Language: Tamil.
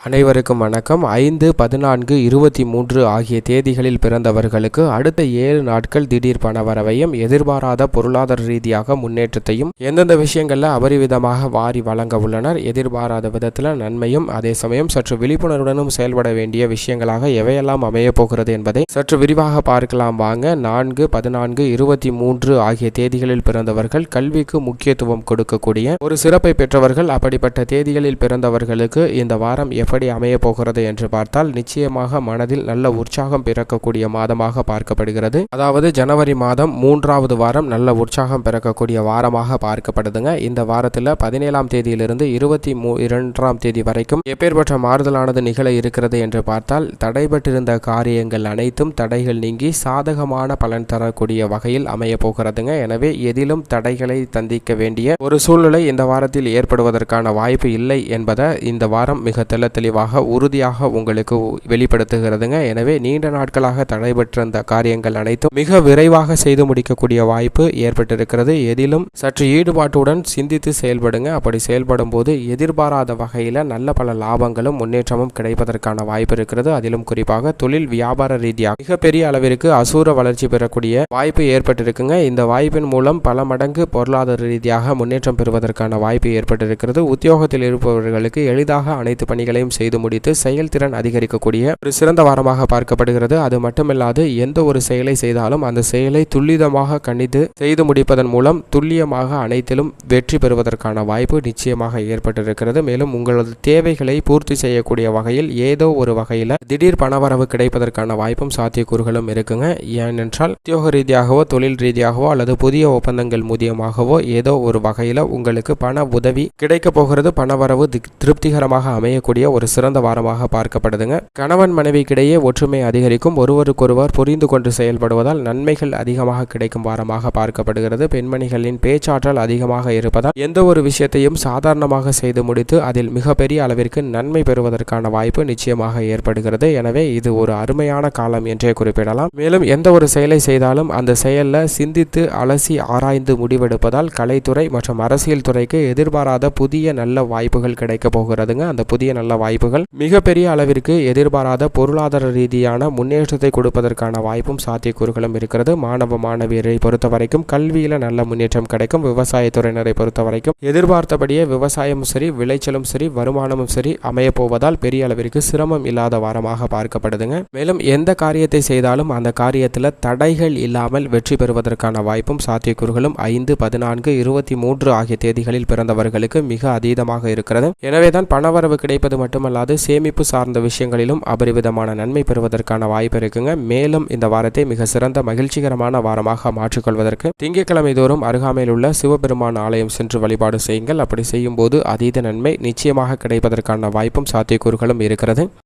அனைவருக்கும் வணக்கம். 5, 14, 23 ஆகிய தேதிகளில் பிறந்தவர்களுக்கு அடுத்த 7 நாட்கள் திடீர் பணவரவையும் எதிர்பாராத பொருளாதார ரீதியாக முன்னேற்றத்தையும் எந்தெந்த விஷயங்கள்ல அபரிவிதமாக வாரி வழங்க உள்ளனர். எதிர்பாராத விதத்தில் நன்மையும் அதே சமயம் சற்று விழிப்புணர்வுடனும் செயல்பட வேண்டிய விஷயங்களாக எவையெல்லாம் அமைய போகிறது என்பதை சற்று விரிவாக பார்க்கலாம் வாங்க. 4, 14, 23 ஆகிய தேதிகளில் பிறந்தவர்கள் கல்விக்கு முக்கியத்துவம் கொடுக்கக்கூடிய ஒரு சிறப்பை பெற்றவர்கள். அப்படிப்பட்ட தேதிகளில் பிறந்தவர்களுக்கு இந்த வாரம் எப்படி அமைய போகிறது என்று பார்த்தால் நிச்சயமாக மனதில் நல்ல உற்சாகம் பிறக்கக்கூடிய மாதமாக பார்க்கப்படுகிறது. அதாவது ஜனவரி மாதம் 3வது வாரம் நல்ல உற்சாகம் பிறக்கக்கூடிய வாரமாக பார்க்கப்படுதுங்க. இந்த வாரத்தில் 17ஆம் தேதியிலிருந்து 22ஆம் தேதி வரைக்கும் எப்பேற்பட்ட மாறுதலானது நிகழ இருக்கிறது என்று பார்த்தால் தடைபட்டிருந்த காரியங்கள் அனைத்தும் தடைகள் நீங்கி சாதகமான பலன் தரக்கூடிய வகையில் அமைய போகிறதுங்க. எனவே எதிலும் தடைகளை சந்திக்க வேண்டிய ஒரு சூழ்நிலை இந்த வாரத்தில் ஏற்படுவதற்கான வாய்ப்பு இல்லை என்பதை இந்த வாரம் மிக தெளிவாக உறுதியாக உங்களுக்கு வெளிப்படுத்துகிறதுங்க. எனவே நீண்ட நாட்களாக தடைபெற்றிருந்த காரியங்கள் அனைத்தும் மிக விரைவாக செய்து முடிக்கக்கூடிய வாய்ப்பு ஏற்பட்டிருக்கிறது. எதிலும் சற்று ஈடுபாட்டுடன் சிந்தித்து செயல்படுங்க. அப்படி செயல்படும் போது எதிர்பாராத வகையில் நல்ல பல லாபங்களும் முன்னேற்றமும் கிடைப்பதற்கான வாய்ப்பு இருக்கிறது. அதிலும் குறிப்பாக தொழில் வியாபார ரீதியாக மிகப்பெரிய அளவிற்கு அசூர வளர்ச்சி பெறக்கூடிய வாய்ப்பு ஏற்பட்டிருக்குங்க. இந்த வாய்ப்பின் மூலம் பல மடங்கு பொருளாதார ரீதியாக முன்னேற்றம் பெறுவதற்கான வாய்ப்பு ஏற்பட்டிருக்கிறது. உத்தியோகத்தில் இருப்பவர்களுக்கு எளிதாக அனைத்து பணிகளையும் செய்து முடித்து செயல்திறன் அதிகரிக்கக்கூடிய ஒரு சிறந்த வாரமாக பார்க்கப்படுகிறது. அது மட்டுமல்லாது எந்த ஒரு செயலை செய்தாலும் அந்த செயலை துல்லிதமாக கணித்து செய்து முடிப்பதன் மூலம் துல்லியமாக அனைத்திலும் வெற்றி பெறுவதற்கான வாய்ப்பு நிச்சயமாக ஏற்பட்டிருக்கிறது. மேலும் உங்களது தேவைகளை பூர்த்தி செய்யக்கூடிய வகையில் ஏதோ ஒரு வகையில் திடீர் பணவரவு கிடைப்பதற்கான வாய்ப்பும் சாத்தியக்கூறுகளும் இருக்குங்க. ஏனென்றால் உத்தியோக ரீதியாகவோ தொழில் ரீதியாகவோ அல்லது புதிய ஒப்பந்தங்கள் மூலியமாகவோ ஏதோ ஒரு வகையில் உங்களுக்கு பண உதவி கிடைக்க போகிறது. பணவரவு திருப்திகரமாக அமையக்கூடிய ஒரு சிறந்த வாரமாக பார்க்கப்படுதுங்க. கணவன் மனைவிக்கிடையே ஒற்றுமை அதிகரிக்கும். ஒருவருக்கொருவர் புரிந்து கொண்டு செயல்படுவதால் நன்மைகள் அதிகமாக கிடைக்கும் வாரமாக பார்க்கப்படுகிறது. பெண்மணிகளின் பேச்சாற்றல் அதிகமாக இருப்பதால் எந்த ஒரு விஷயத்தையும் சாதாரணமாக செய்து முடித்து அதில் மிகப்பெரிய அளவிற்கு நன்மை பெறுவதற்கான வாய்ப்பு நிச்சயமாக ஏற்படுகிறது. எனவே இது ஒரு அருமையான காலம் என்றே குறிப்பிடலாம். மேலும் எந்த ஒரு செயலை செய்தாலும் அந்த செயலில் சிந்தித்து அலசி ஆராய்ந்து முடிவெடுப்பதால் கலைத்துறை மற்றும் அரசியல் துறைக்கு எதிர்பாராத புதிய நல்ல வாய்ப்புகள் கிடைக்க போகிறதுங்க. அந்த புதிய நல்ல வாய்ப்புகள் மிகப்பெரிய அளவிற்கு எதிர்பாராத பொருளாதார ரீதியான முன்னேற்றத்தை கொடுப்பதற்கான வாய்ப்பும் சாத்தியக்கூறுகளும் இருக்கிறது. மாணவ மாணவியரை பொறுத்த வரைக்கும் கல்வியில நல்ல முன்னேற்றம் கிடைக்கும். விவசாயத்துறையினரை பொறுத்த வரைக்கும் எதிர்பார்த்தபடியே விவசாயமும் சரி விளைச்சலும் சரி வருமானமும் சரி அமைய போவதால் பெரிய அளவிற்கு சிரமம் இல்லாத வாரமாக பார்க்கப்படுதுங்க. மேலும் எந்த காரியத்தை செய்தாலும் அந்த காரியத்தில் தடைகள் இல்லாமல் வெற்றி பெறுவதற்கான வாய்ப்பும் சாத்தியக்கூறுகளும் 5, 14, 23 ஆகிய தேதிகளில் பிறந்தவர்களுக்கு மிக அதீதமாக இருக்கிறது. எனவேதான் பணவரவு கிடைப்பது மட்டுமல்லாது சேமிப்பு சார்ந்த விஷயங்களிலும் அபரிவிதமான நன்மை பெறுவதற்கான வாய்ப்பு இருக்குங்க. மேலும் இந்த வாரத்தை மிக சிறந்த மகிழ்ச்சிகரமான வாரமாக மாற்றிக்கொள்வதற்கு திங்கட்கிழமை தோறும் அருகாமையில் உள்ள சிவபெருமான் ஆலயம் சென்று வழிபாடு செய்யுங்கள். அப்படி செய்யும் போது அதீத நன்மை நிச்சயமாக கிடைப்பதற்கான வாய்ப்பும் சாத்தியக்கூறுகளும் இருக்கிறது.